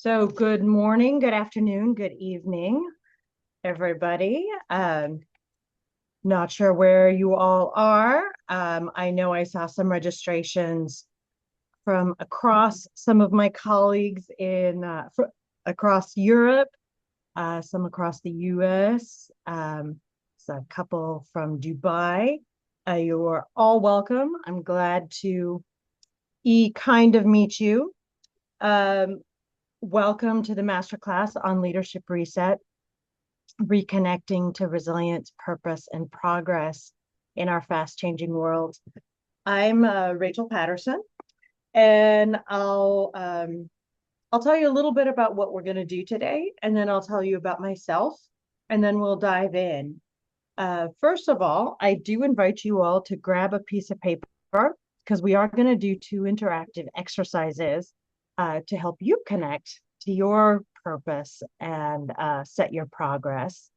So good morning, good afternoon, good evening, everybody. Not sure where you all are. I know I saw some registrations from across some of my colleagues across Europe, some across the US, so a couple from Dubai. You are all welcome. I'm glad to kind of meet you. Um, Welcome to the Masterclass on Leadership Reset, reconnecting to resilience, purpose, and progress in our fast-changing world. I'm Rachel Patterson, and I'll tell you a little bit about what we're going to do today, and then I'll tell you about myself, and then we'll dive in. First of all, I do invite you all to grab a piece of paper because we are going to do two interactive exercises to help you connect to your purpose and set your progress.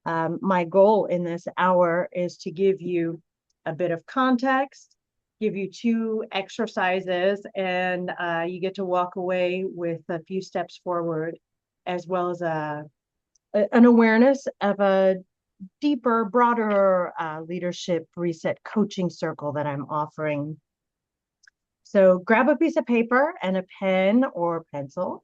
My goal in this hour is to give you a bit of context, give you two exercises, and you get to walk away with a few steps forward, as well as an awareness of a deeper, broader leadership reset coaching circle that I'm offering. So grab a piece of paper and a pen or pencil.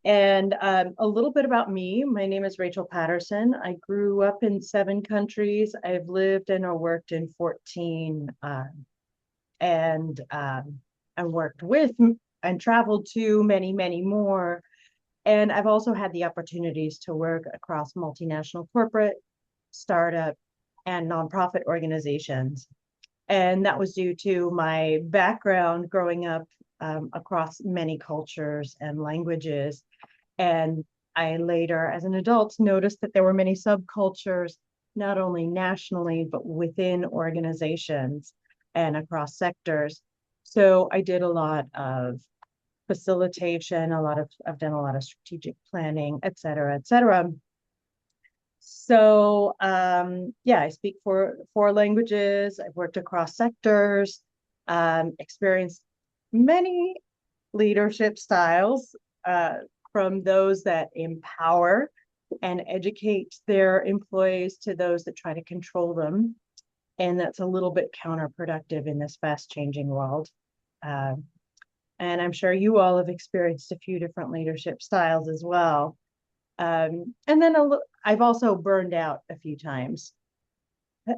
And a little bit about me. My name is Rachel Patterson. I grew up in 7 countries. I've lived and or worked in 14 and I worked with and traveled to many, many more. And I've also had the opportunities to work across multinational corporate, startup, and nonprofit organizations. And that was due to my background growing up across many cultures and languages. And I later, as an adult, noticed that there were many subcultures, not only nationally, but within organizations and across sectors. So I did a lot of facilitation, I've done a lot of strategic planning, et cetera, et cetera. So yeah, I speak four languages. I've worked across sectors, experienced many leadership styles, from those that empower and educate their employees to those that try to control them. And that's a little bit counterproductive in this fast-changing world. And I'm sure you all have experienced a few different leadership styles as well. And then I've also burned out a few times.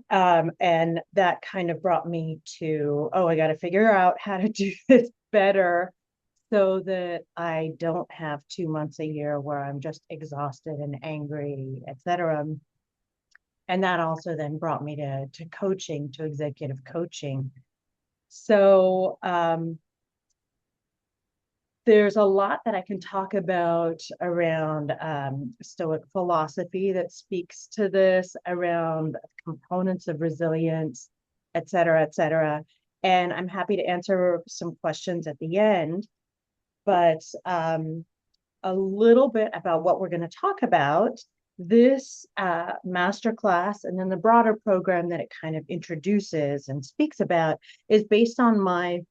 And that kind of brought me to, I got to figure out how to do this better so that I don't have 2 months a year where I'm just exhausted and angry, et cetera. And that also then brought me to coaching, to executive coaching. So there's a lot that I can talk about around Stoic philosophy that speaks to this, around components of resilience, et cetera, et cetera. And I'm happy to answer some questions at the end. But a little bit about what we're going to talk about. This masterclass and then the broader program that it kind of introduces and speaks about is based on my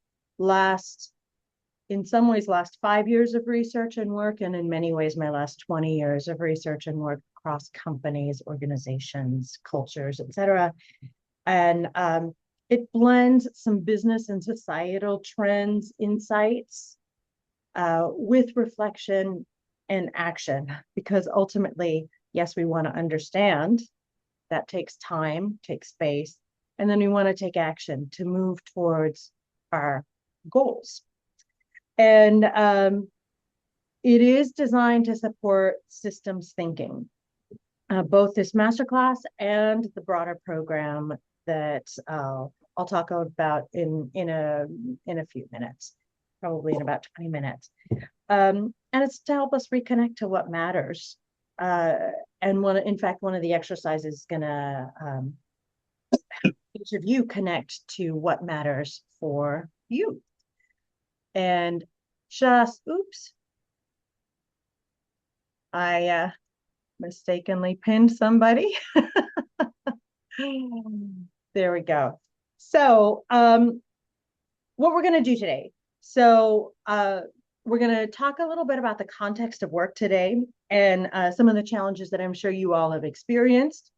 in some ways, last 5 years of research and work, and in many ways, my last 20 years of research and work across companies, organizations, cultures, et cetera. And it blends some business and societal trends, insights, with reflection and action, because ultimately, yes, we want to understand. That takes time, takes space, and then we want to take action to move towards our goals. And it is designed to support systems thinking, both this masterclass and the broader program that I'll talk about in a few minutes, probably in about 20 minutes. And it's to help us reconnect to what matters. And in fact, one of the exercises is going to each of you connect to what matters for you. And oops, I mistakenly pinned somebody. There we go. So what we're going to do today. So we're going to talk a little bit about the context of work today and some of the challenges that I'm sure you all have experienced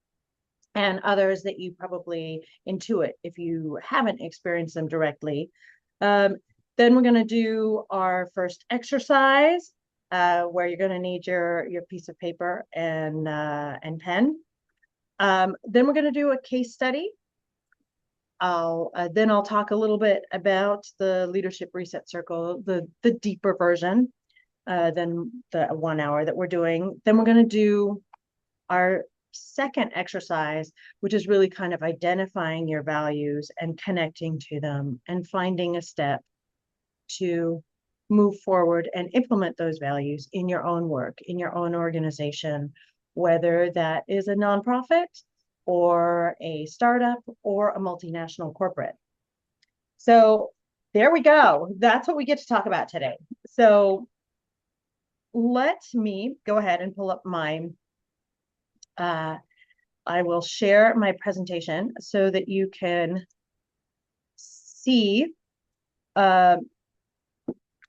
and others that you probably intuit if you haven't experienced them directly. Then we're going to do our first exercise where you're going to need your piece of paper and pen. Then we're going to do a case study. Then I'll talk a little bit about the Leadership Reset Circle, the deeper version than the 1 hour that we're doing. Then we're going to do our second exercise, which is really kind of identifying your values and connecting to them and finding a step to move forward and implement those values in your own work, in your own organization, whether that is a nonprofit or a startup or a multinational corporate. So there we go. That's what we get to talk about today. So let me go ahead and pull up mine. I will share my presentation so that you can see a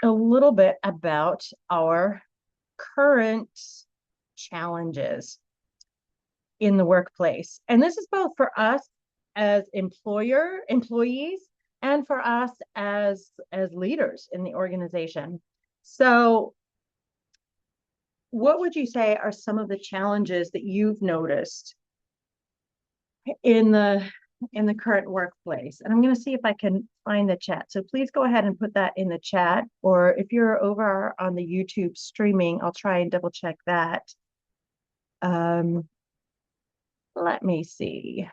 little bit about our current challenges in the workplace. And this is both for us as employees, and for us as leaders in the organization. So what would you say are some of the challenges that you've noticed in the current workplace? And I'm going to see if I can find the chat. So please go ahead and put that in the chat, or if you're over on the YouTube streaming, I'll try and double check that. Let me see.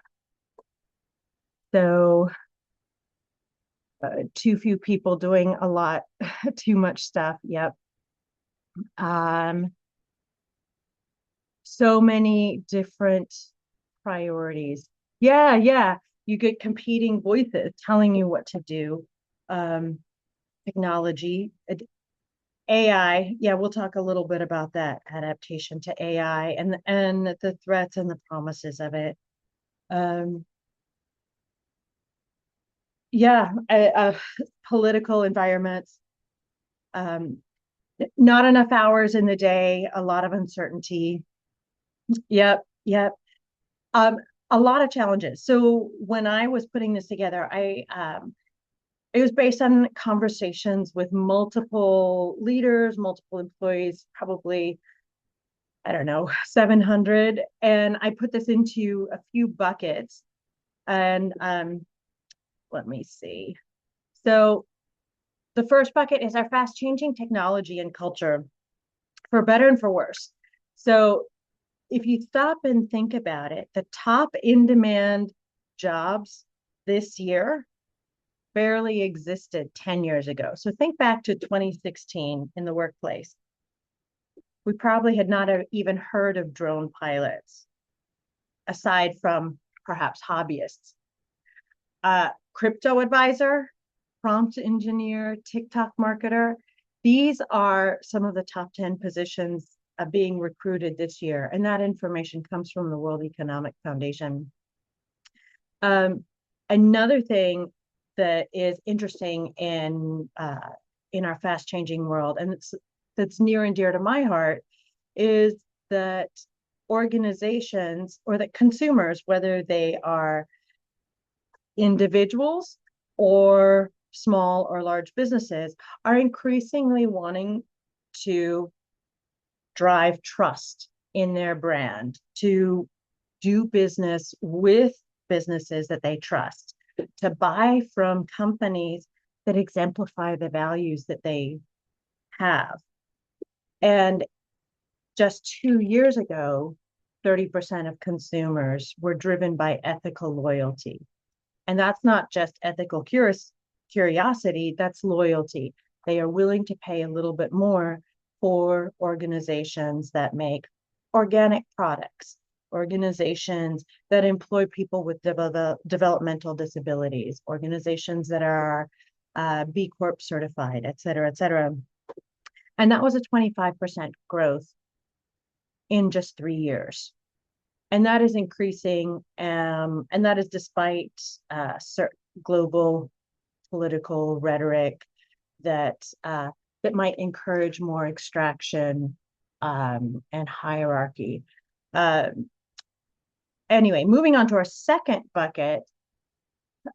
So too few people doing a lot, too much stuff. Yep. So many different priorities. Yeah. You get competing voices telling you what to do. Technology, AI. Yeah, we'll talk a little bit about that adaptation to AI and the threats and the promises of it. Political environments. Not enough hours in the day, a lot of uncertainty. Yep. A lot of challenges. So when I was putting this together, it was based on conversations with multiple leaders, multiple employees, probably, I don't know, 700. And I put this into a few buckets. And let me see. So the first bucket is our fast changing technology and culture, for better and for worse. So if you stop and think about it, the top in-demand jobs this year barely existed 10 years ago. So think back to 2016 in the workplace. We probably had not even heard of drone pilots, aside from perhaps hobbyists. Crypto advisor, prompt engineer, TikTok marketer. These are some of the top 10 positions being recruited this year. And that information comes from the World Economic Foundation. Another thing that is interesting in our fast changing world, and that's near and dear to my heart, is that organizations, or that consumers, whether they are individuals or small or large businesses, are increasingly wanting to drive trust in their brand, to do business with businesses that they trust, to buy from companies that exemplify the values that they have. And just 2 years ago, 30% of consumers were driven by ethical loyalty. And that's not just ethical curiosity, that's loyalty. They are willing to pay a little bit more for organizations that make organic products, organizations that employ people with developmental disabilities, organizations that are B Corp certified, et cetera, et cetera. And that was a 25% growth in just 3 years. And that is increasing, and that is despite global political rhetoric that that might encourage more extraction and hierarchy. Uh, anyway, moving on to our second bucket,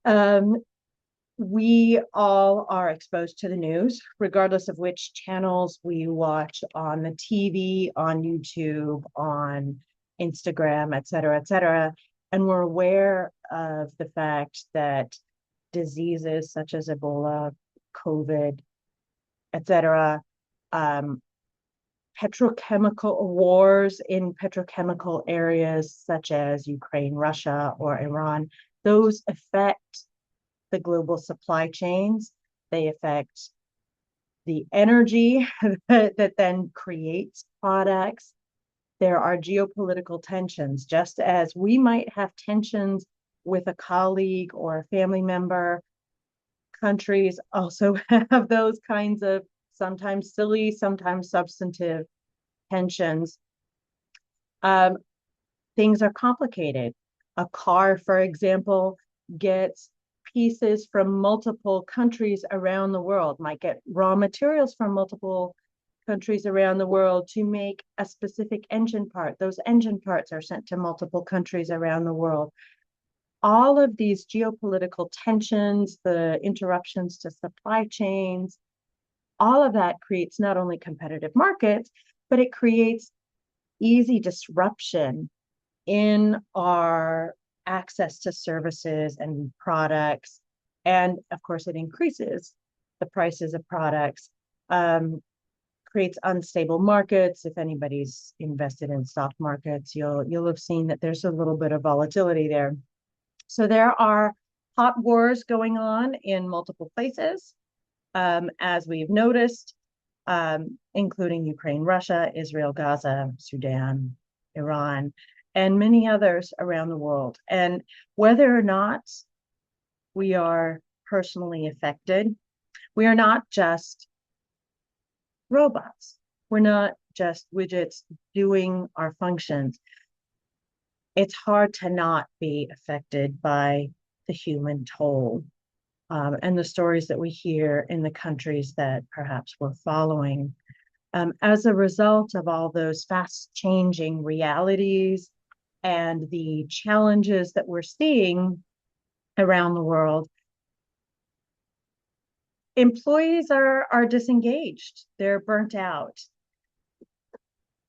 um, we all are exposed to the news, regardless of which channels we watch on the TV, on YouTube, on Instagram, et cetera, et cetera. And we're aware of the fact that diseases such as Ebola, COVID, et cetera, petrochemical wars in petrochemical areas such as Ukraine, Russia, or Iran, those affect the global supply chains. They affect the energy that then creates products. There are geopolitical tensions, just as we might have tensions with a colleague or a family member. Countries also have those kinds of sometimes silly, sometimes substantive tensions. Um, things are complicated. A car, for example, gets pieces from multiple countries around the world, might get raw materials from multiple countries around the world to make a specific engine part. Those engine parts are sent to multiple countries around the world. All of these geopolitical tensions, the interruptions to supply chains, all of that creates not only competitive markets, but it creates easy disruption in our access to services and products. And of course, it increases the prices of products, creates unstable markets. If anybody's invested in stock markets, you'll have seen that there's a little bit of volatility there. So there are hot wars going on in multiple places, as we've noticed, including Ukraine, Russia, Israel, Gaza, Sudan, Iran, and many others around the world. And whether or not we are personally affected, we are not just robots. We're not just widgets doing our functions. It's hard to not be affected by the human toll, and the stories that we hear in the countries that perhaps we're following. As a result of all those fast changing realities and the challenges that we're seeing around the world, employees are disengaged, they're burnt out.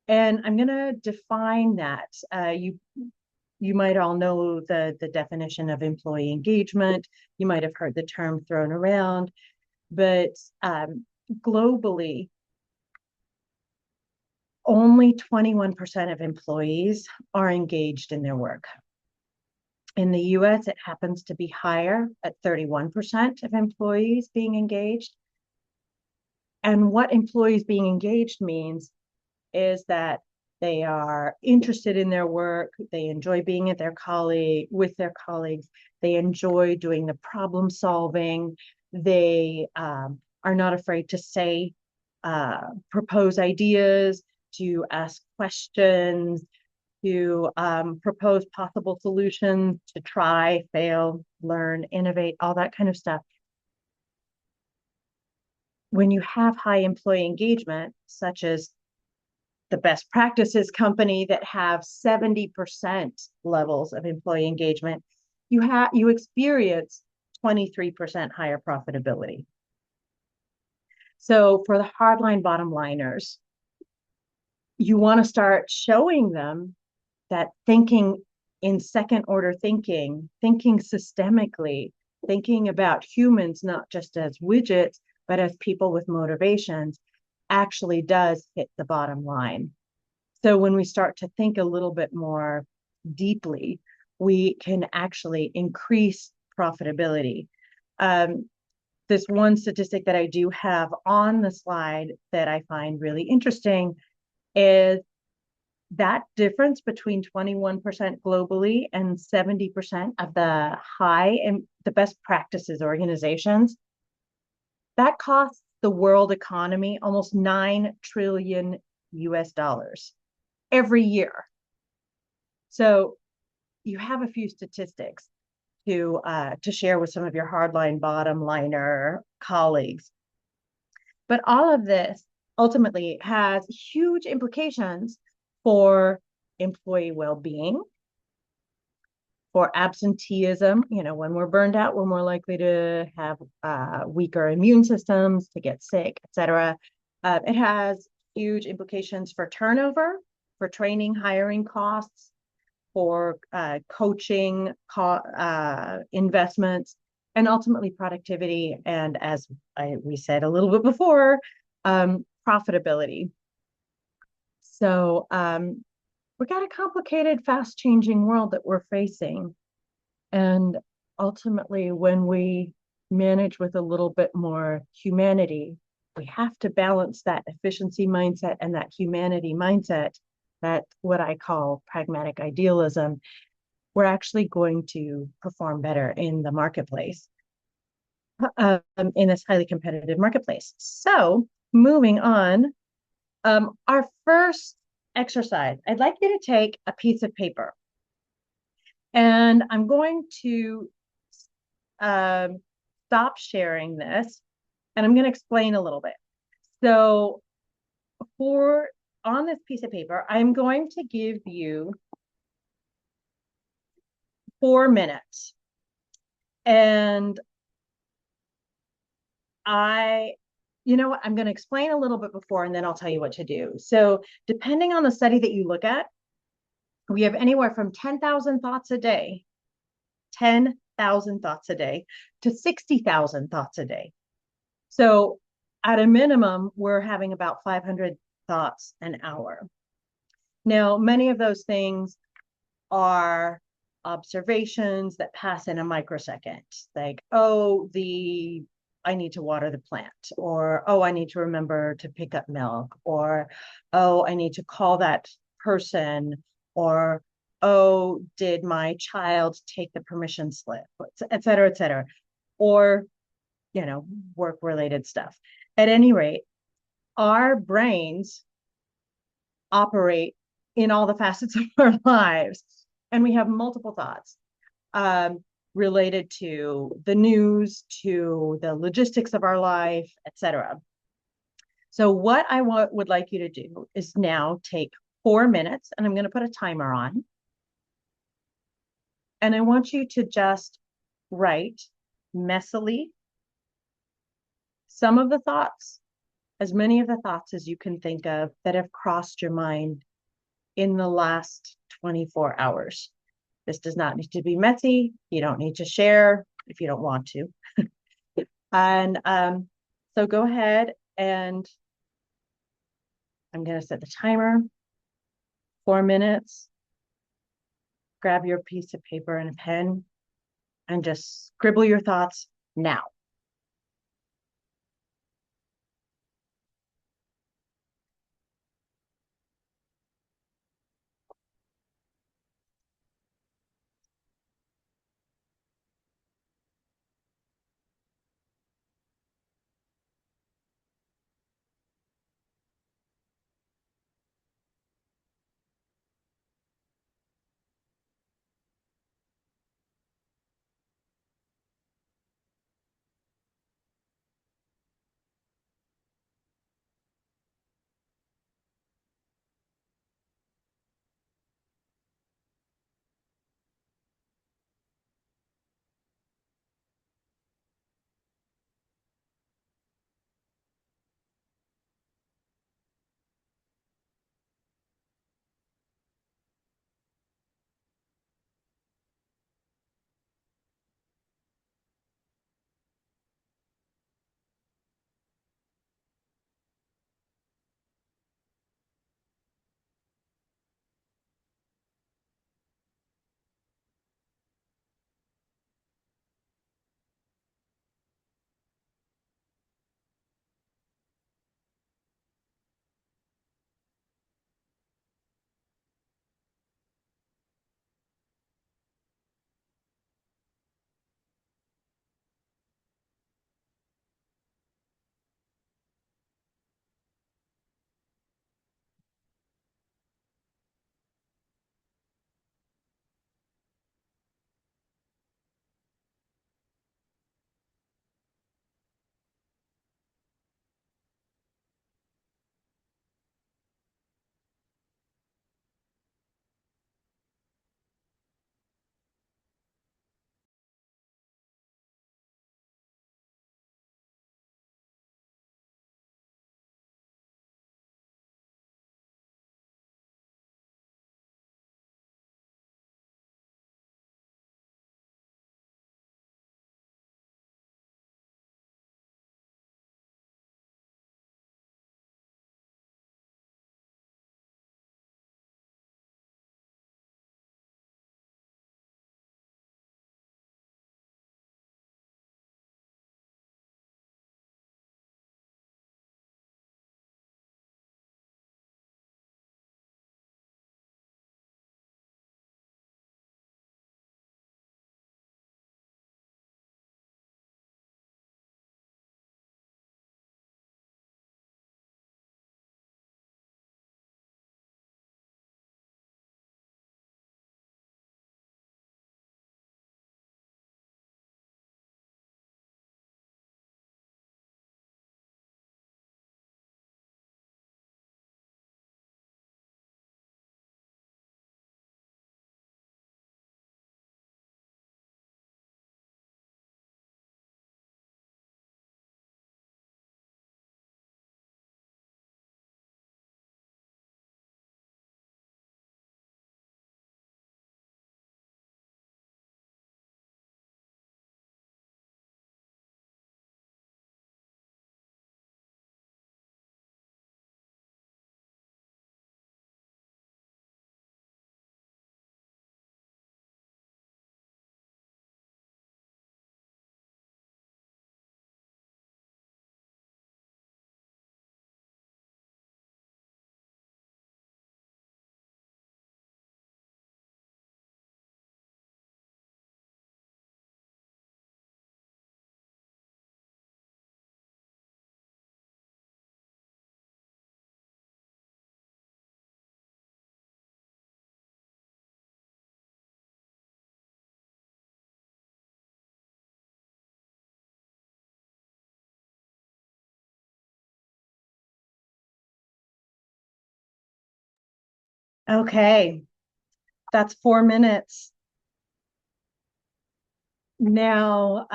And I'm going to define that. You might all know the definition of employee engagement. You might have heard the term thrown around, but globally, only 21% of employees are engaged in their work. In the US, it happens to be higher at 31% of employees being engaged. And what employees being engaged means is that they are interested in their work, they enjoy being with their colleagues, they enjoy doing the problem solving, they are not afraid to say, propose ideas, to ask questions, to propose possible solutions, to try, fail, learn, innovate, all that kind of stuff. When you have high employee engagement, such as the best practices company that have 70% levels of employee engagement, you experience 23% higher profitability. So for the hardline bottom liners, you want to start showing them that thinking in second order thinking systemically, thinking about humans not just as widgets, but as people with motivations, actually does hit the bottom line. So when we start to think a little bit more deeply, we can actually increase profitability. This one statistic that I do have on the slide that I find really interesting is that difference between 21% globally and 70% of the high and the best practices organizations, that costs the world economy almost 9 trillion US dollars every year. So you have a few statistics to share with some of your hardline bottom liner colleagues. But all of this ultimately has huge implications for employee well-being, for absenteeism. When we're burned out, we're more likely to have weaker immune systems, to get sick, etc. It has huge implications for turnover, for training, hiring costs, for coaching investments, and ultimately productivity. And as we said a little bit before, profitability. So we got a complicated, fast changing world that we're facing. And ultimately, when we manage with a little bit more humanity, we have to balance that efficiency mindset and that humanity mindset, that what I call pragmatic idealism. We're actually going to perform better in the marketplace, in this highly competitive marketplace. So, moving on, our first exercise, I'd like you to take a piece of paper, and I'm going to um, stop sharing this, and I'm going to explain a little bit. So, for on this piece of paper, I'm going to give you 4 minutes, and you know what, I'm going to explain a little bit before, and then I'll tell you what to do. So, depending on the study that you look at, we have anywhere from 10,000 thoughts a day, 10,000 thoughts a day, to 60,000 thoughts a day. So, at a minimum, we're having about 500 thoughts an hour. Now, many of those things are observations that pass in a microsecond, like, oh, I need to water the plant, or oh, I need to remember to pick up milk, or oh, I need to call that person, or oh, did my child take the permission slip, et cetera, et cetera, or work related stuff. At any rate, our brains operate in all the facets of our lives, and we have multiple thoughts related to the news, to the logistics of our life, etc. So what I would like you to do is now take 4 minutes, and I'm going to put a timer on, and I want you to just write messily some of the thoughts, as many of the thoughts as you can think of that have crossed your mind in the last 24 hours. This does not need to be messy. You don't need to share if you don't want to. And so go ahead, and I'm going to set the timer, 4 minutes. Grab your piece of paper and a pen and just scribble your thoughts now. Okay, that's 4 minutes. Now,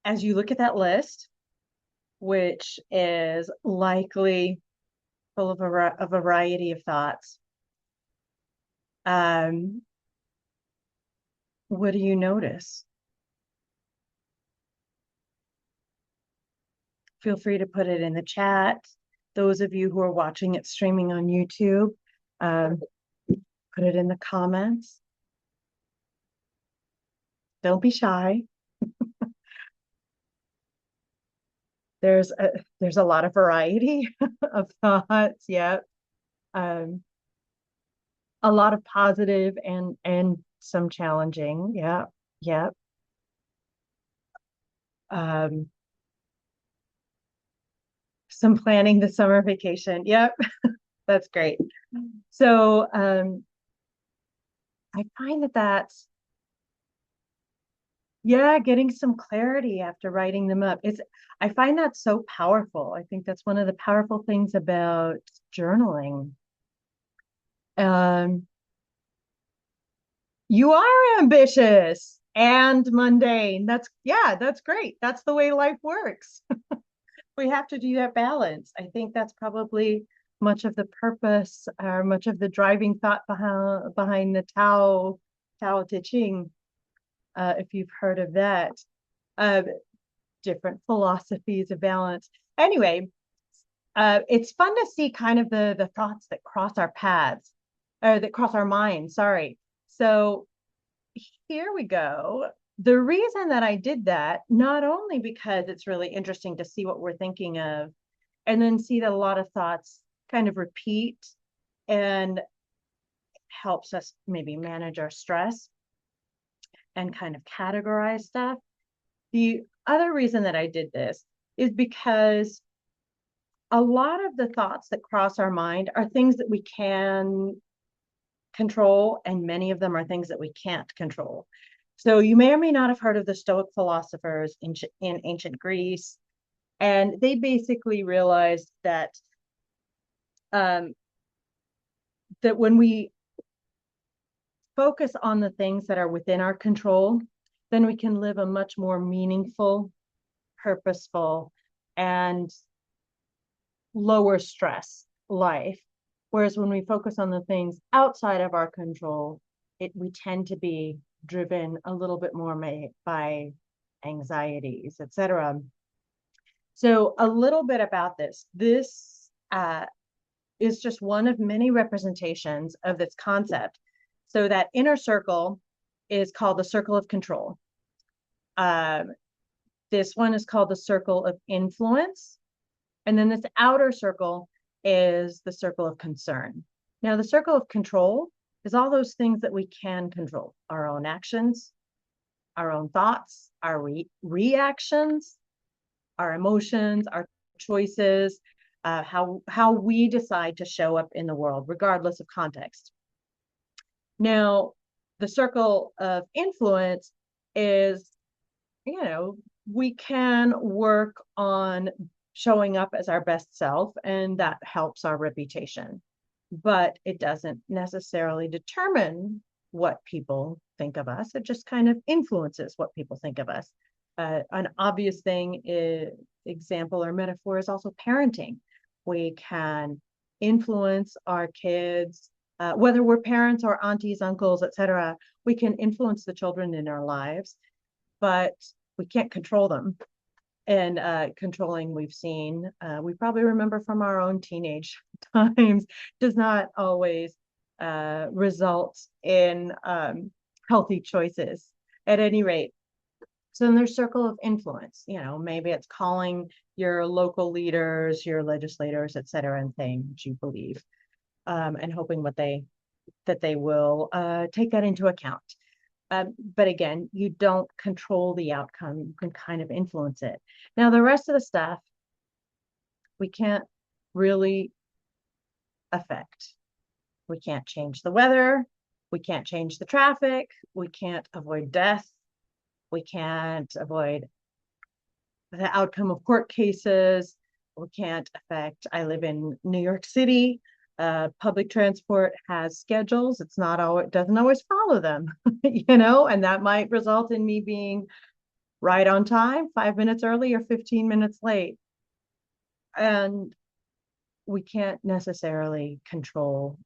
as you look at that list, which is likely full of a variety of thoughts, um, what do you notice? Feel free to put it in the chat. Those of you who are watching it streaming on YouTube, um, put it in the comments. Don't be shy. There's a lot of variety of thoughts. Yeah. Um, a lot of positive and some challenging. Yeah. Yeah. Um, some planning the summer vacation. Yep. That's great. So I find that that's yeah, getting some clarity after writing them up. I find that so powerful. I think that's one of the powerful things about journaling. Um, you are ambitious and mundane. Yeah, that's great. That's the way life works. We have to do that balance. I think that's probably much of the purpose or much of the driving thought behind the Tao Te Ching, if you've heard of that. Uh, Different philosophies of balance. Anyway, it's fun to see kind of the thoughts that cross our paths or that cross our minds. Sorry. So here we go. The reason that I did that, not only because it's really interesting to see what we're thinking of, and then see that a lot of thoughts kind of repeat and helps us maybe manage our stress and kind of categorize stuff. The other reason that I did this is because a lot of the thoughts that cross our mind are things that we can control, and many of them are things that we can't control. So you may or may not have heard of the Stoic philosophers in ancient Greece, and they basically realized um, that when we focus on the things that are within our control, then we can live a much more meaningful, purposeful, and lower stress life. Whereas when we focus on the things outside of our control, we tend to be driven a little bit more by anxieties, etc. So a little bit about this. This is just one of many representations of this concept. So that inner circle is called the circle of control. Um, this one is called the circle of influence. And then this outer circle is the circle of concern. Now, the circle of control is all those things that we can control: our own actions, our own thoughts, our reactions, our emotions, our choices, how we decide to show up in the world, regardless of context. Now, the circle of influence is, you know, we can work on showing up as our best self, and that helps our reputation. But it doesn't necessarily determine what people think of us. It just kind of influences what people think of us. An obvious example or metaphor is also parenting. We can influence our kids, whether we're parents or aunties, uncles, etc. We can influence the children in our lives, but we can't control them. And controlling, we probably remember from our own teenage times, does not always result in healthy choices at any rate. So in their circle of influence, maybe it's calling your local leaders, your legislators, et cetera, and saying what you believe, and hoping that they will take that into account. But again, you don't control the outcome. You can kind of influence it. Now, the rest of the stuff we can't really affect. We can't change the weather. We can't change the traffic. We can't avoid death. We can't avoid the outcome of court cases. We can't affect, I live in New York City. Public transport has schedules. It's not always, doesn't always follow them, and that might result in me being right on time, 5 minutes early or 15 minutes late. And we can't necessarily control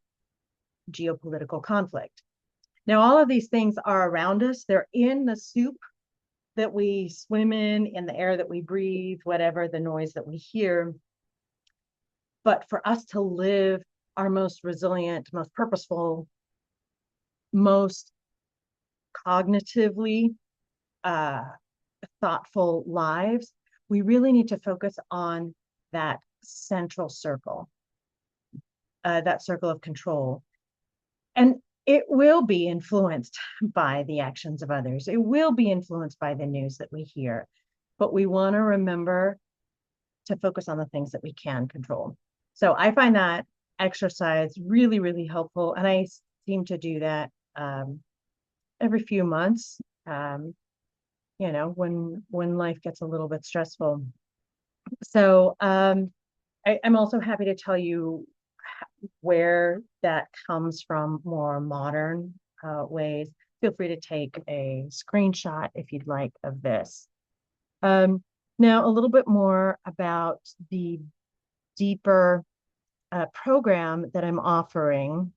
geopolitical conflict. Now, all of these things are around us. They're in the soup that we swim in the air that we breathe, whatever the noise that we hear. But for us to live our most resilient, most purposeful, most cognitively uh, thoughtful lives, we really need to focus on that central circle, that circle of control. And it will be influenced by the actions of others. It will be influenced by the news that we hear. But we want to remember to focus on the things that we can control. So I find that exercise really, really helpful. And I seem to do that every few months, when life gets a little bit stressful. So I'm also happy to tell you where that comes from more modern ways. Feel free to take a screenshot if you'd like of this. Now, a little bit more about the deeper program that I'm offering.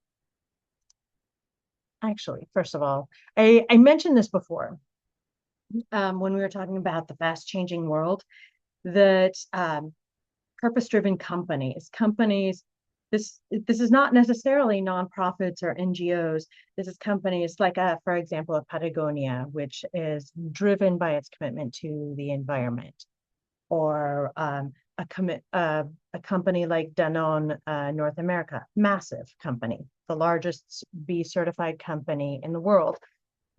Actually, first of all, I mentioned this before when we were talking about the fast changing world, that purpose-driven companies, this is not necessarily nonprofits or NGOs. This is companies like, for example, a Patagonia, which is driven by its commitment to the environment, or a company like Danone, North America, massive company, the largest B certified company in the world,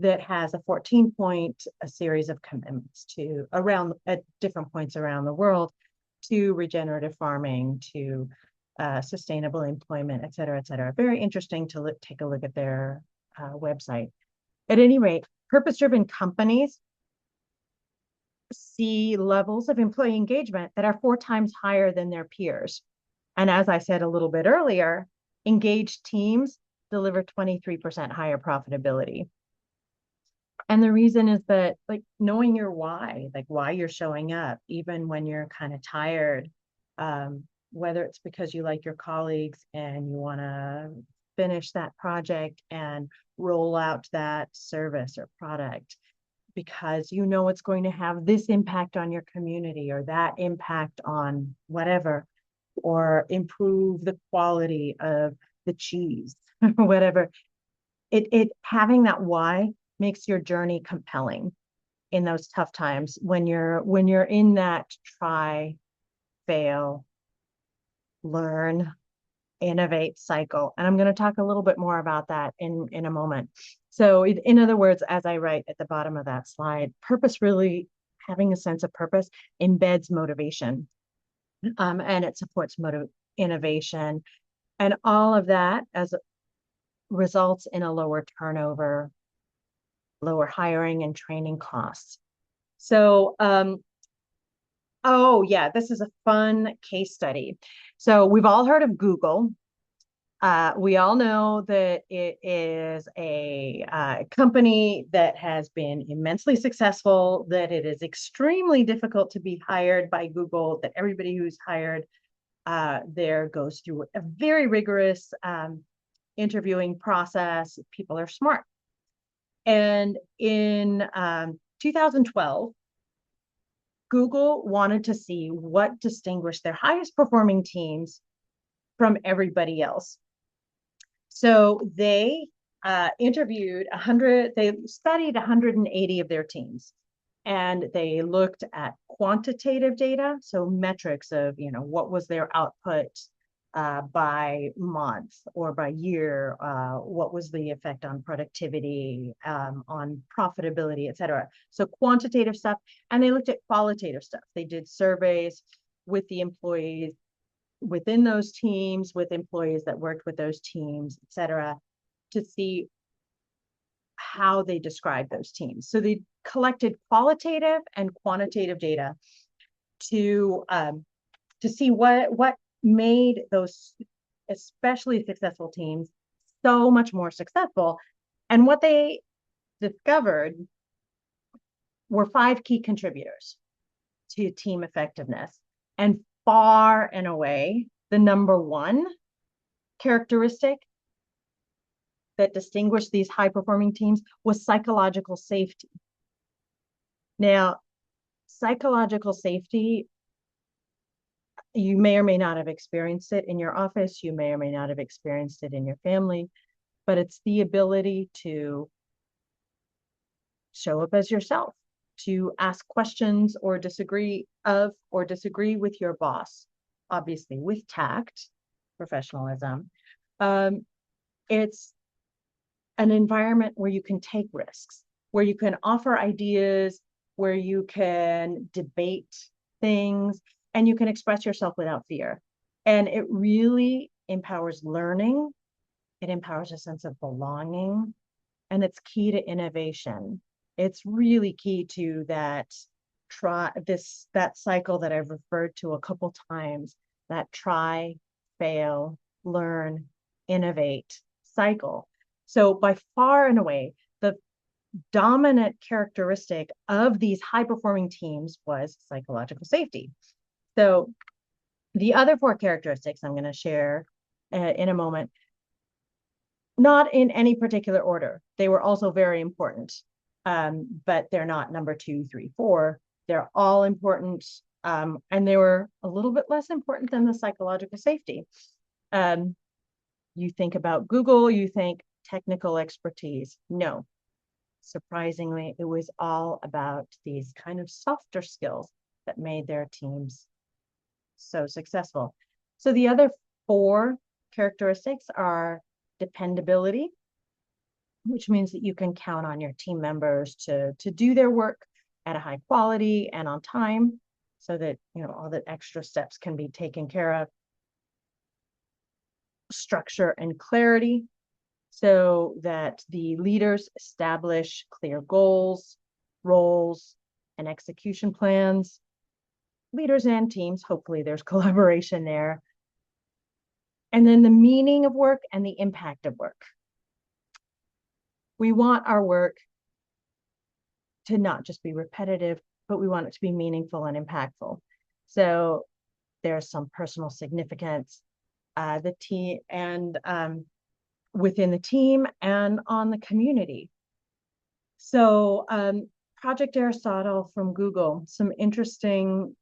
that has a 14-point series of commitments to around at different points around the world to regenerative farming, to sustainable employment, et cetera, et cetera. Very interesting to take a look at their website. At any rate, purpose-driven companies see levels of employee engagement that are 4 times higher than their peers. And as I said a little bit earlier, engaged teams deliver 23% higher profitability. And the reason is that, like, knowing your why, like why you're showing up, even when you're kind of tired, whether it's because you like your colleagues and you want to finish that project and roll out that service or product, because you know it's going to have this impact on your community or that impact on whatever, or improve the quality of the cheese or whatever. It having that why makes your journey compelling in those tough times when you're in that try, fail, learn, innovate cycle. And I'm going to talk a little bit more about that in a moment. So in other words, as I write at the bottom of that slide, purpose, really having a sense of purpose, embeds motivation, and it supports innovation, and all of that as results in a lower turnover, lower hiring and training costs. So, oh yeah, this is a fun case study. So we've all heard of Google. We all know that it is a company that has been immensely successful, that it is extremely difficult to be hired by Google, that everybody who's hired there goes through a very rigorous interviewing process. People are smart. And in 2012, Google wanted to see what distinguished their highest performing teams from everybody else. So they interviewed 100, they studied 180 of their teams, and they looked at quantitative data, so metrics of, what was their output by month or by year, what was the effect on productivity, on profitability, et cetera. So quantitative stuff, and they looked at qualitative stuff. They did surveys with the employees within those teams, with employees that worked with those teams, et cetera, to see how they describe those teams. So they collected qualitative and quantitative data to to see what made those especially successful teams so much more successful. And what they discovered were 5 key contributors to team effectiveness. And far and away, the number one characteristic that distinguished these high performing teams was psychological safety. Now, psychological safety, you may or may not have experienced it in your office, you may or may not have experienced it in your family, but it's the ability to show up as yourself, to ask questions or disagree with your boss, obviously with tact, professionalism. It's an environment where you can take risks, where you can offer ideas, where you can debate things, and you can express yourself without fear. And it really empowers learning. It empowers a sense of belonging, and it's key to innovation. It's really key to that cycle that I've referred to a couple times, that try, fail, learn, innovate cycle. So by far and away, the dominant characteristic of these high performing teams was psychological safety. So the other 4 characteristics I'm going to share in a moment, not in any particular order. They were also very important, but they're not number 2, 3, 4. They're all important, and they were a little bit less important than the psychological safety. You think about Google, you think technical expertise. No, surprisingly, it was all about these kind of softer skills that made their teams so successful. So the other 4 characteristics are dependability, which means that you can count on your team members to do their work at a high quality and on time, so that all the extra steps can be taken care of. Structure and clarity, so that the leaders establish clear goals, roles, and execution plans. Leaders and teams, hopefully there's collaboration there. And then the meaning of work and the impact of work. We want our work to not just be repetitive, but we want it to be meaningful and impactful. So there's some personal significance, the team and within the team and on the community. So Project Aristotle from Google, some interesting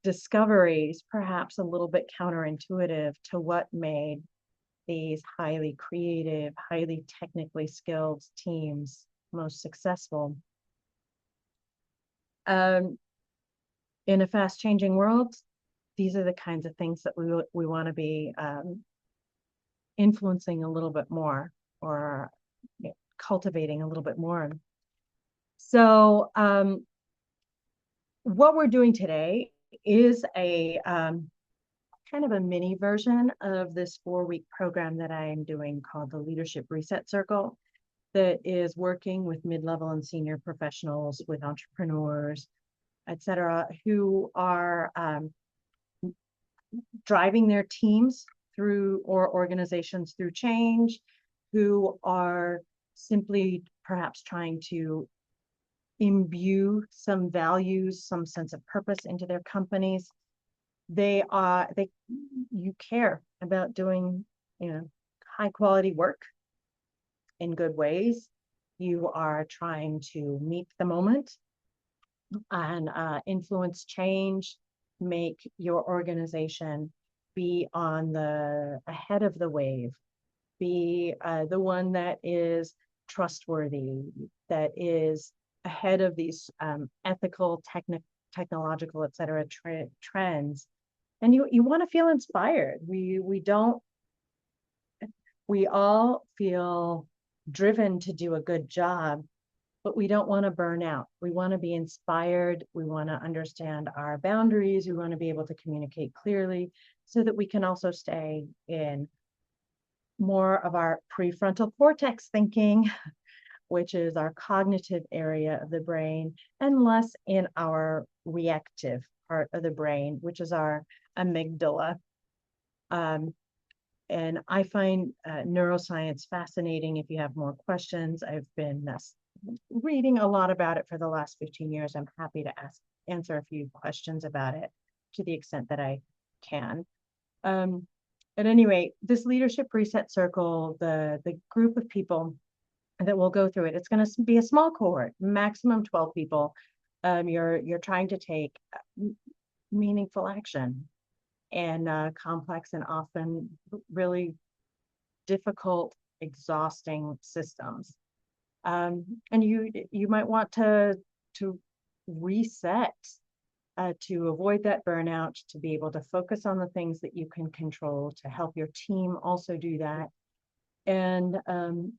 discoveries, perhaps a little bit counterintuitive to what made these highly creative, highly technically skilled teams most successful. In a fast-changing world, these are the kinds of things that we want to be influencing a little bit more, or cultivating a little bit more. So what we're doing today is a kind of a mini version of this 4-week program that I am doing called the Leadership Reset Circle, that is working with mid-level and senior professionals, with entrepreneurs, etc., who are driving their teams through, or organizations through, change, who are simply perhaps trying to imbue some values, some sense of purpose into their companies. You care about doing high quality work in good ways. You are trying to meet the moment and influence change, make your organization be on the ahead of the wave, be the one that is trustworthy, that is ahead of these ethical, technological, et cetera, trends. And you want to feel inspired. We all feel driven to do a good job, but we don't want to burn out. We want to be inspired. We want to understand our boundaries. We want to be able to communicate clearly, so that we can also stay in more of our prefrontal cortex thinking, which is our cognitive area of the brain, and less in our reactive part of the brain, which is our amygdala. Um, and I find neuroscience fascinating. If you have more questions, I've been reading a lot about it for the last 15 years. I'm happy to answer a few questions about it to the extent that I can. At any rate, this leadership reset circle, the group of people that will go through it, it's going to be a small cohort, maximum 12 people. You're trying to take meaningful action and complex and often really difficult, exhausting systems. And you might want to reset to avoid that burnout, to be able to focus on the things that you can control, to help your team also do that, and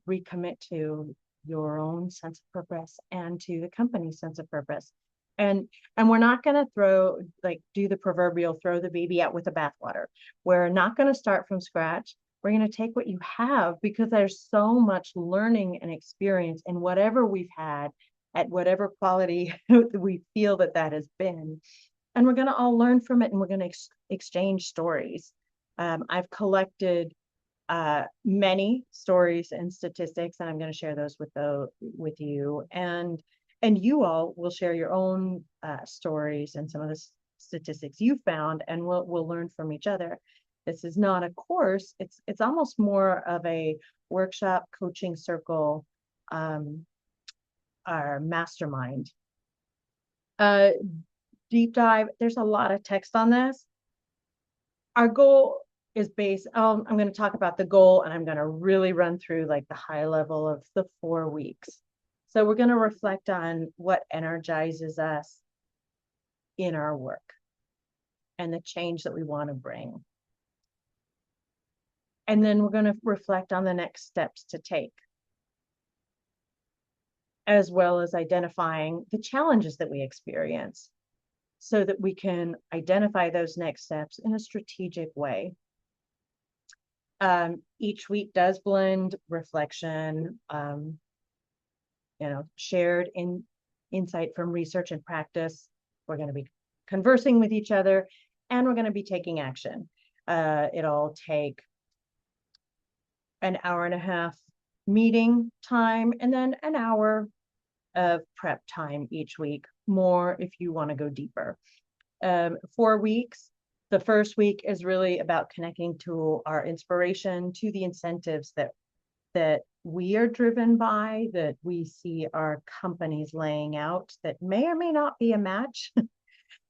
recommit to your own sense of purpose and to the company's sense of purpose. And we're not going to do the proverbial throw the baby out with the bathwater. We're not going to start from scratch. We're going to take what you have, because there's so much learning and experience in whatever we've had at whatever quality we feel that has been. And we're going to all learn from it, and we're going to exchange stories. I've collected many stories and statistics, and I'm going to share those with you. And you all will share your own stories and some of the statistics you found, and we'll learn from each other. This is not a course. It's almost more of a workshop, coaching circle, our mastermind. Deep dive. There's a lot of text on this. Our goal is based, I'm going to talk about the goal, and I'm going to really run through like the high level of the 4 weeks. So we're going to reflect on what energizes us in our work and the change that we want to bring. And then we're going to reflect on the next steps to take, as well as identifying the challenges that we experience, so that we can identify those next steps in a strategic way. Each week does blend reflection, shared insight from research and practice. We're going to be conversing with each other, and we're going to be taking action. It'll take an hour and a half meeting time, and then an hour of prep time each week, more if you want to go deeper. 4 weeks. The first week is really about connecting to our inspiration, to the incentives that we are driven by, that we see our companies laying out, that may or may not be a match.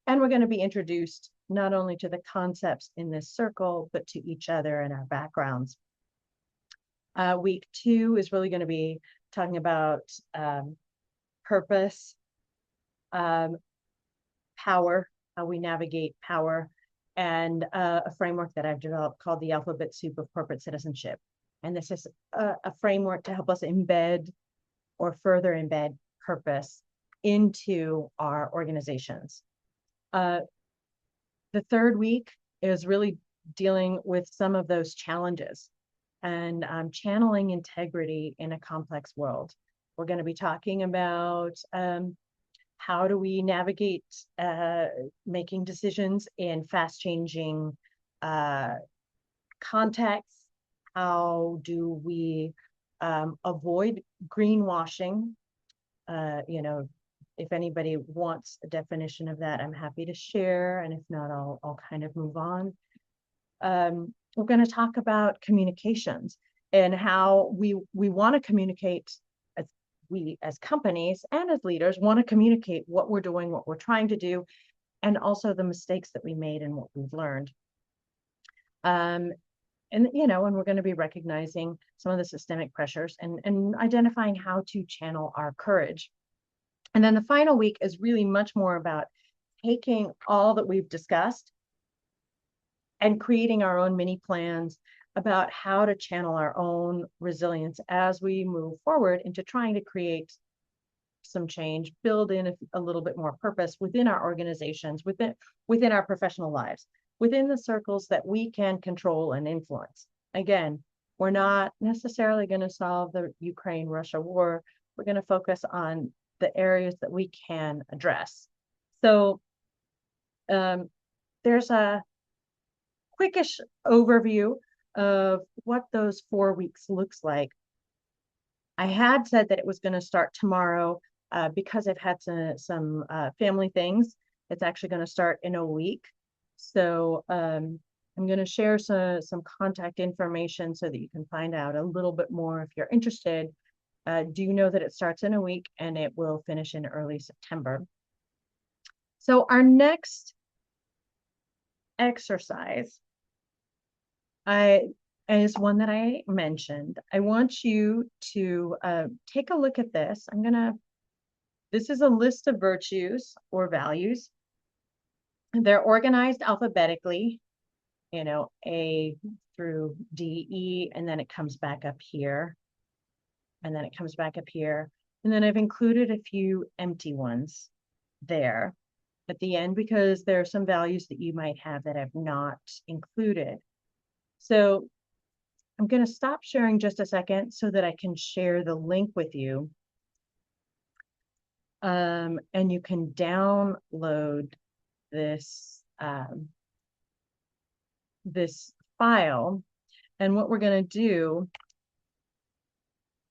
And we're going to be introduced not only to the concepts in this circle, but to each other and our backgrounds. Week 2 is really going to be talking about purpose, power, how we navigate power, and a framework that I've developed called the alphabet soup of corporate citizenship. And this is a framework to help us embed or further embed purpose into our organizations. The 3rd week is really dealing with some of those challenges and channeling integrity in a complex world. We're going to be talking about how do we navigate making decisions in fast-changing contexts? How do we avoid greenwashing? If anybody wants a definition of that, I'm happy to share. And if not, I'll kind of move on. We're going to talk about communications and how we want to communicate. We as companies and as leaders want to communicate what we're doing, what we're trying to do, and also the mistakes that we made and what we've learned. And we're going to be recognizing some of the systemic pressures and identifying how to channel our courage. And then the final week is really much more about taking all that we've discussed and creating our own mini plans about how to channel our own resilience as we move forward into trying to create some change, build in a little bit more purpose within our organizations, within our professional lives, within the circles that we can control and influence. Again, we're not necessarily going to solve the Ukraine-Russia war, we're going to focus on the areas that we can address. So there's a quickish overview of what those 4 weeks looks like. I had said that it was going to start tomorrow because I've had some family things. It's actually going to start in a week. So I'm going to share some contact information so that you can find out a little bit more if you're interested. Do you know that it starts in a week and it will finish in early September? So our next exercise is one that I mentioned. I want you to take a look at this. This is a list of virtues or values. They're organized alphabetically, A through D, E, and then it comes back up here. And then it comes back up here. And then I've included a few empty ones there at the end because there are some values that you might have that I've not included. So I'm going to stop sharing just a second so that I can share the link with you. And you can download this this file. And what we're going to do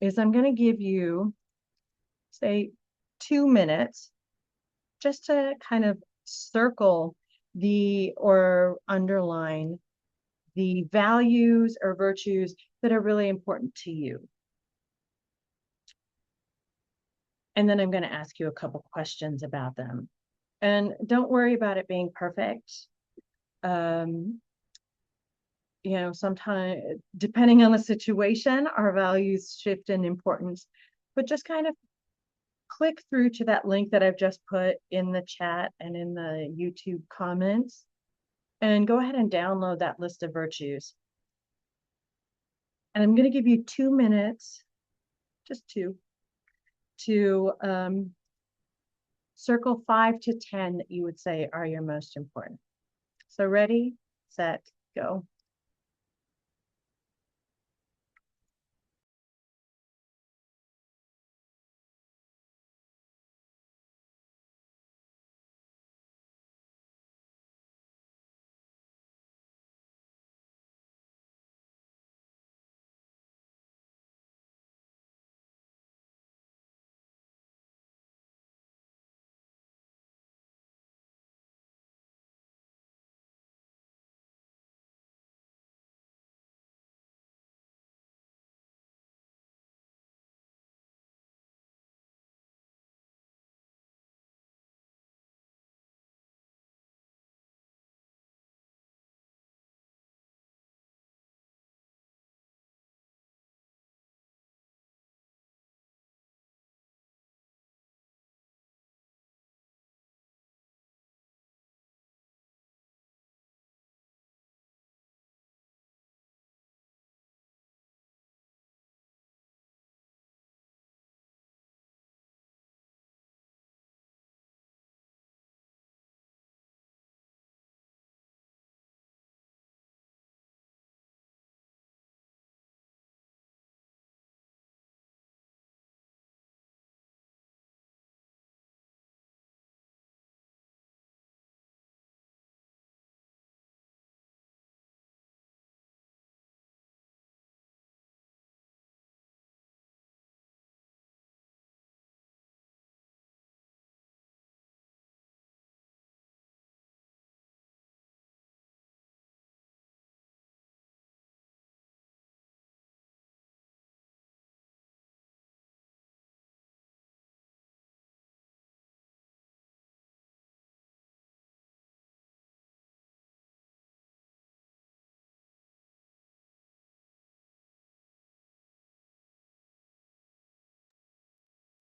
is I'm going to give you, say, 2 minutes just to kind of circle or underline the values or virtues that are really important to you. And then I'm going to ask you a couple questions about them. And don't worry about it being perfect. Sometimes, depending on the situation, our values shift in importance, but just kind of click through to that link that I've just put in the chat and in the YouTube comments, and go ahead and download that list of virtues. And I'm going to give you 2 minutes, just 2, to circle 5 to 10 that you would say are your most important. So ready, set, go.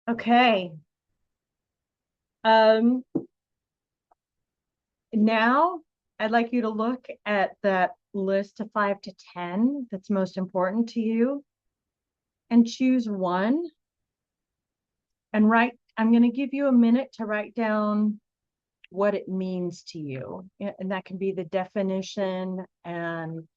Okay. Now I'd like you to look at that list of 5 to 10 that's most important to you and choose one and I'm going to give you a minute to write down what it means to you. And that can be the definition and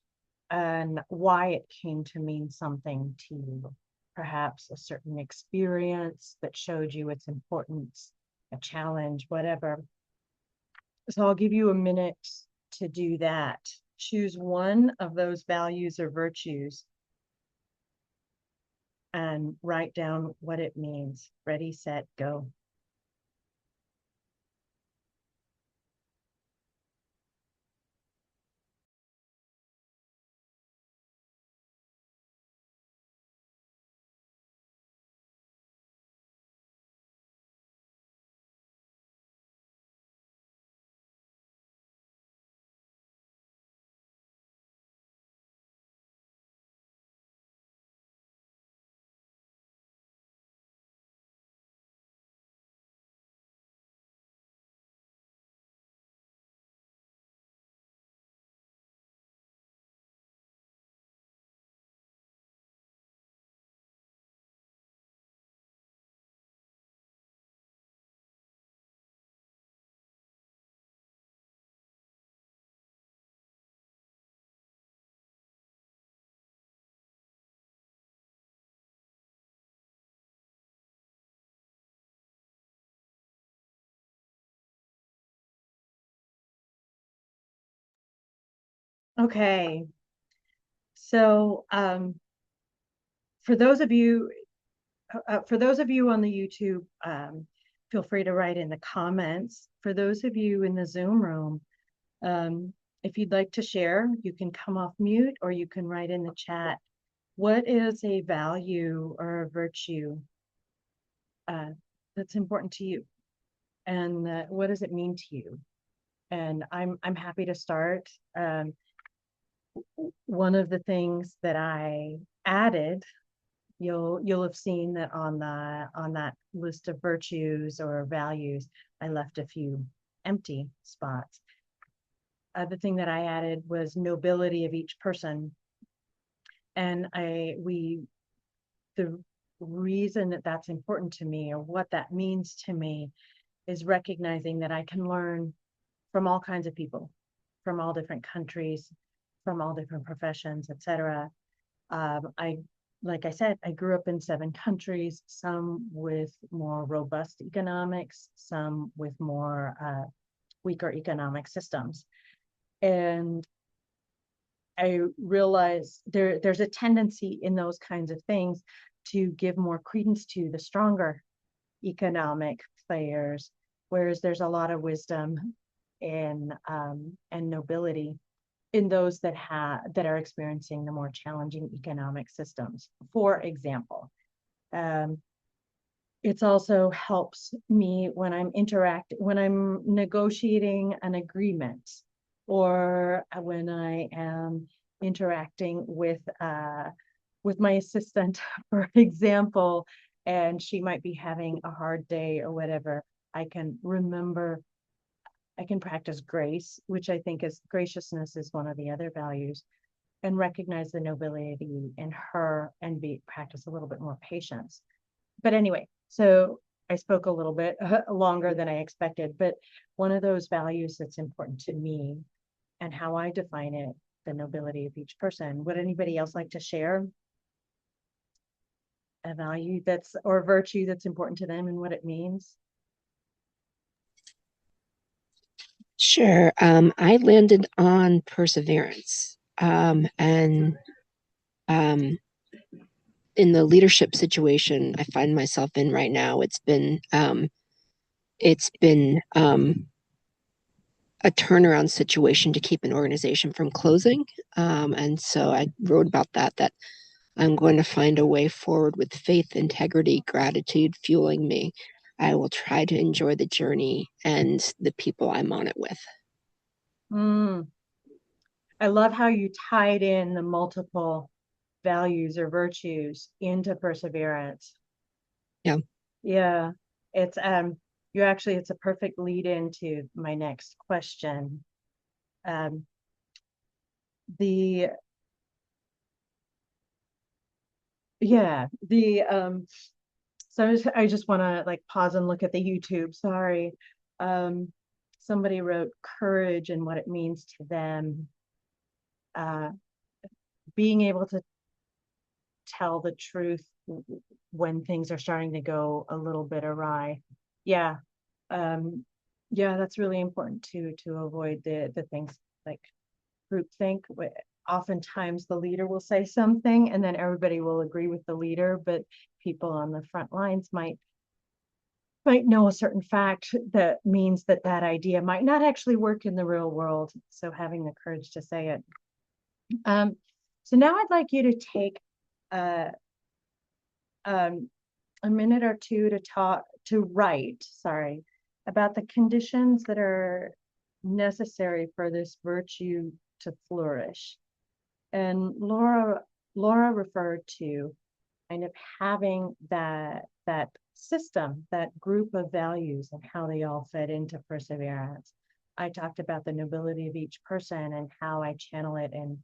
why it came to mean something to you. perhaps a certain experience that showed you its importance, a challenge, whatever. So I'll give you a minute to do that. Choose one of those values or virtues and write down what it means. Ready, set, go. Okay. So for those of you on the YouTube, feel free to write in the comments. For those of you in the Zoom room, if you'd like to share, you can come off mute or you can write in the chat. What is a value or a virtue that's important to you? And what does it mean to you? And I'm happy to start. One of the things that I added, you'll have seen that on that list of virtues or values, I left a few empty spots. The thing that I added was nobility of each person, and the reason that that's important to me, or what that means to me, is recognizing that I can learn from all kinds of people, from all different countries, from all different professions, etc. Like I said, I grew up in 7 countries, some with more robust economics, some with more weaker economic systems. And I realize there's a tendency in those kinds of things to give more credence to the stronger economic players, whereas there's a lot of wisdom and nobility in those that are experiencing the more challenging economic systems. For example, it also helps me when I'm negotiating an agreement, or when I am interacting with my assistant, for example, and she might be having a hard day or whatever. I can practice grace, which I think is graciousness is one of the other values, and recognize the nobility in her and practice a little bit more patience. But anyway, so I spoke a little bit longer than I expected, but one of those values that's important to me and how I define it, the nobility of each person. Would anybody else like to share a value or virtue that's important to them and what it means? Sure. I landed on perseverance. And in the leadership situation I find myself in right now, it's been a turnaround situation to keep an organization from closing. And so I wrote about that I'm going to find a way forward with faith, integrity, gratitude fueling me. I will try to enjoy the journey and the people I'm on it with. I love how you tied in the multiple values or virtues into perseverance. Yeah. Yeah. It's it's a perfect lead into my next question. Um the yeah, the so I just want to like pause and look at the YouTube. Sorry. Somebody wrote courage and what it means to them. Being able to tell the truth when things are starting to go a little bit awry. Yeah. Um, yeah, that's really important to avoid the things like groupthink. Oftentimes the leader will say something and then everybody will agree with the leader, but people on the front lines might know a certain fact that means that that idea might not actually work in the real world. So having the courage to say it. Um, so now I'd like you to take uh, um, a minute or two to write, sorry, about the conditions that are necessary for this virtue to flourish. And Laura referred to kind of having that system, that group of values and how they all fit into perseverance. I talked about the nobility of each person and how I channel it in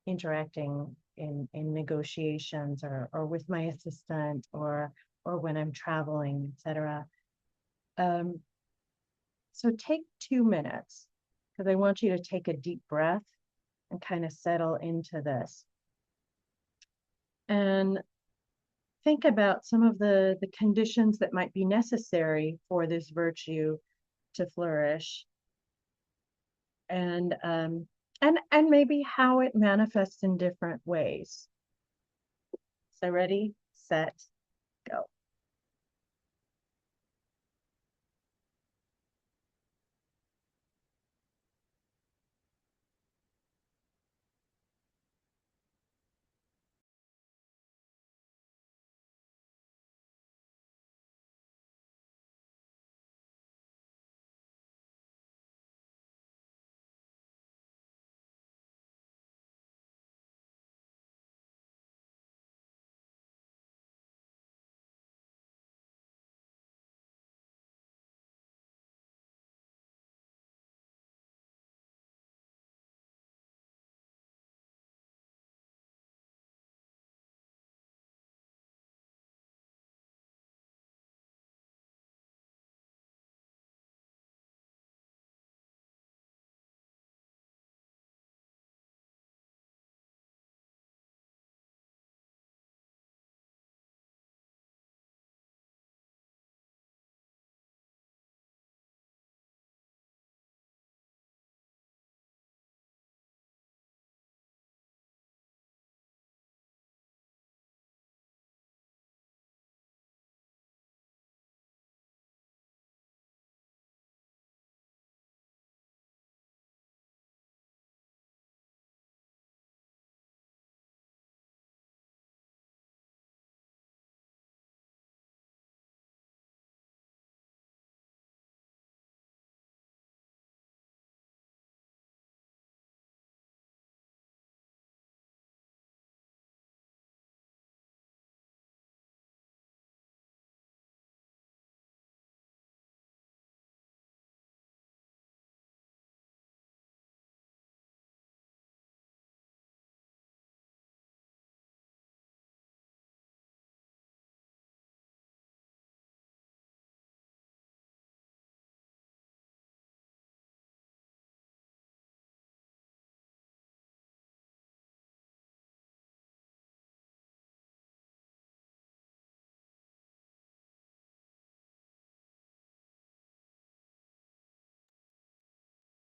interacting in negotiations or with my assistant or when I'm traveling, etc. Um, so take 2 minutes because I want you to take a deep breath and kind of settle into this. And think about some of the conditions that might be necessary for this virtue to flourish and and maybe how it manifests in different ways. So ready, set, go.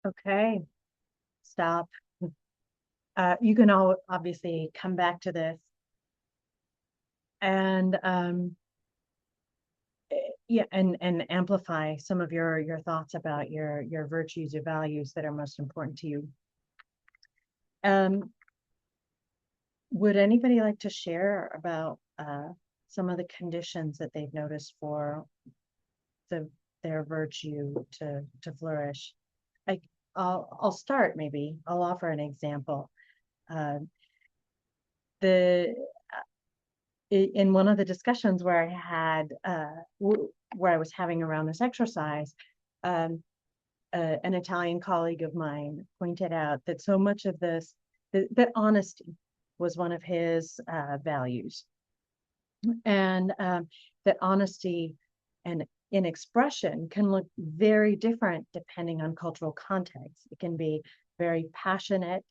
Okay, stop. You can all obviously come back to this and yeah, and amplify some of your thoughts about your virtues, your values that are most important to you. Um, would anybody like to share about some of the conditions that they've noticed for the their virtue to flourish? I I'll start maybe. I'll offer an example. Uh, the in one of the discussions where I had where I was having around this exercise, um, an Italian colleague of mine pointed out that so much of this that honesty was one of his values, and that honesty and in expression can look very different depending on cultural context. It can be very passionate,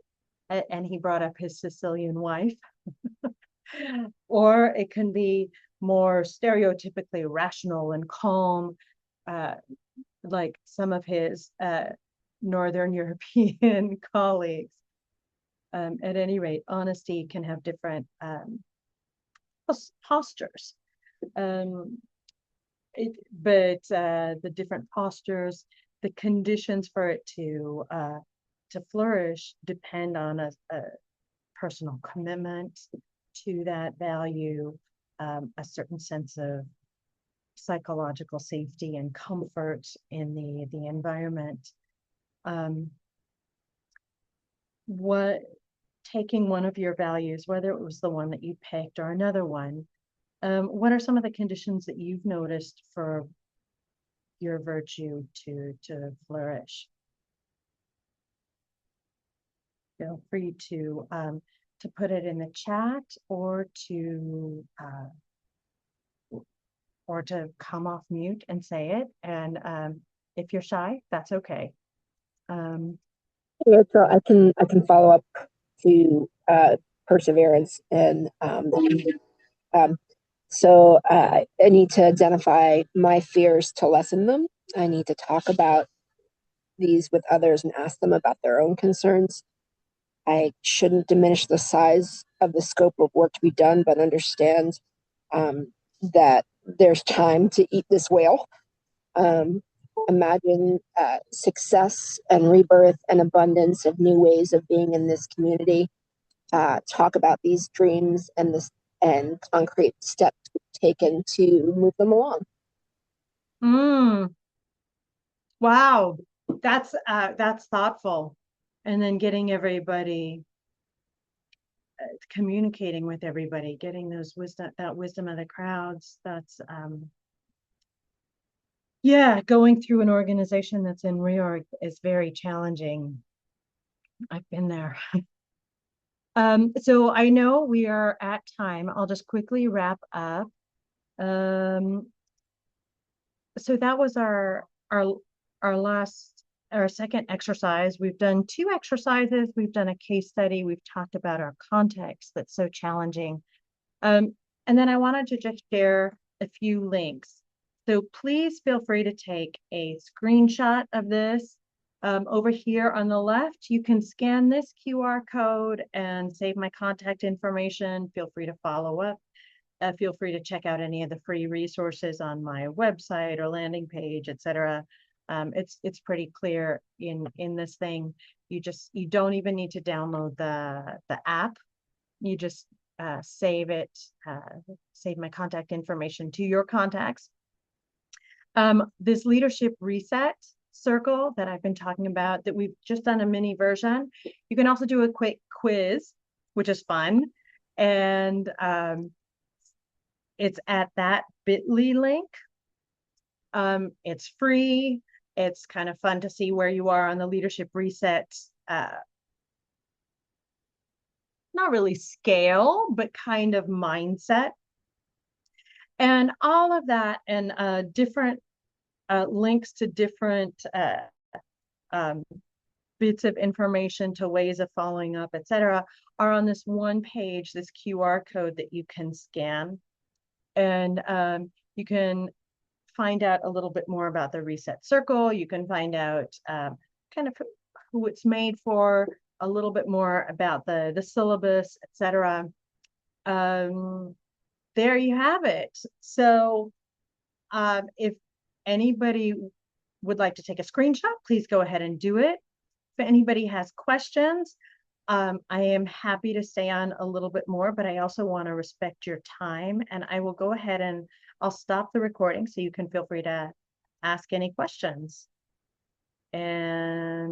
and he brought up his Sicilian wife Or it can be more stereotypically rational and calm, uh, like some of his Northern European colleagues. At any rate, honesty can have different postures. Um, but the different postures, the conditions for it to flourish depend on a personal commitment to that value, a certain sense of psychological safety and comfort in the environment. Um, what taking one of your values, whether it was the one that you picked or another one, what are some of the conditions that you've noticed for your virtue to flourish? Feel free to put it in the chat or to come off mute and say it. And if you're shy, that's okay. Yeah, so I can follow up to perseverance and um, so I need to identify my fears to lessen them. I need to talk about these with others and ask them about their own concerns. I shouldn't diminish the size of the scope of work to be done, but understand that there's time to eat this whale. Um, Imagine success and rebirth and abundance of new ways of being in this community. Talk about these dreams and concrete steps taken to move them along. Mm, wow, that's thoughtful. And then getting everybody communicating with everybody, getting that wisdom of the crowds. That's yeah, going through an organization that's in reorg is very challenging. I've been there. So I know we are at time. I'll just quickly wrap up. Um, so that was our last our second exercise. We've done two exercises. We've done a case study. We've talked about our context that's so challenging. And then I wanted to just share a few links. So please feel free to take a screenshot of this. Over here on the left, you can scan this QR code and save my contact information. Feel free to follow up. Feel free to check out any of the free resources on my website or landing page, etc. It's pretty clear in this thing. You don't even need to download the app. You just save it, save my contact information to your contacts. This leadership reset circle that I've been talking about, that we've just done a mini version. You can also do a quick quiz, which is fun. And it's at that bit.ly link. It's free. It's kind of fun to see where you are on the leadership reset, not really scale, but kind of mindset. And all of that and different links to different um, bits of information to ways of following up, etc., are on this one page, this QR code that you can scan. And you can find out a little bit more about the Reset Circle. You can find out kind of who it's made for, a little bit more about the syllabus, etc. There you have it. So if anybody would like to take a screenshot, please go ahead and do it. If anybody has questions, I am happy to stay on a little bit more, but I also want to respect your time, and I will go ahead and I'll stop the recording so you can feel free to ask any questions. And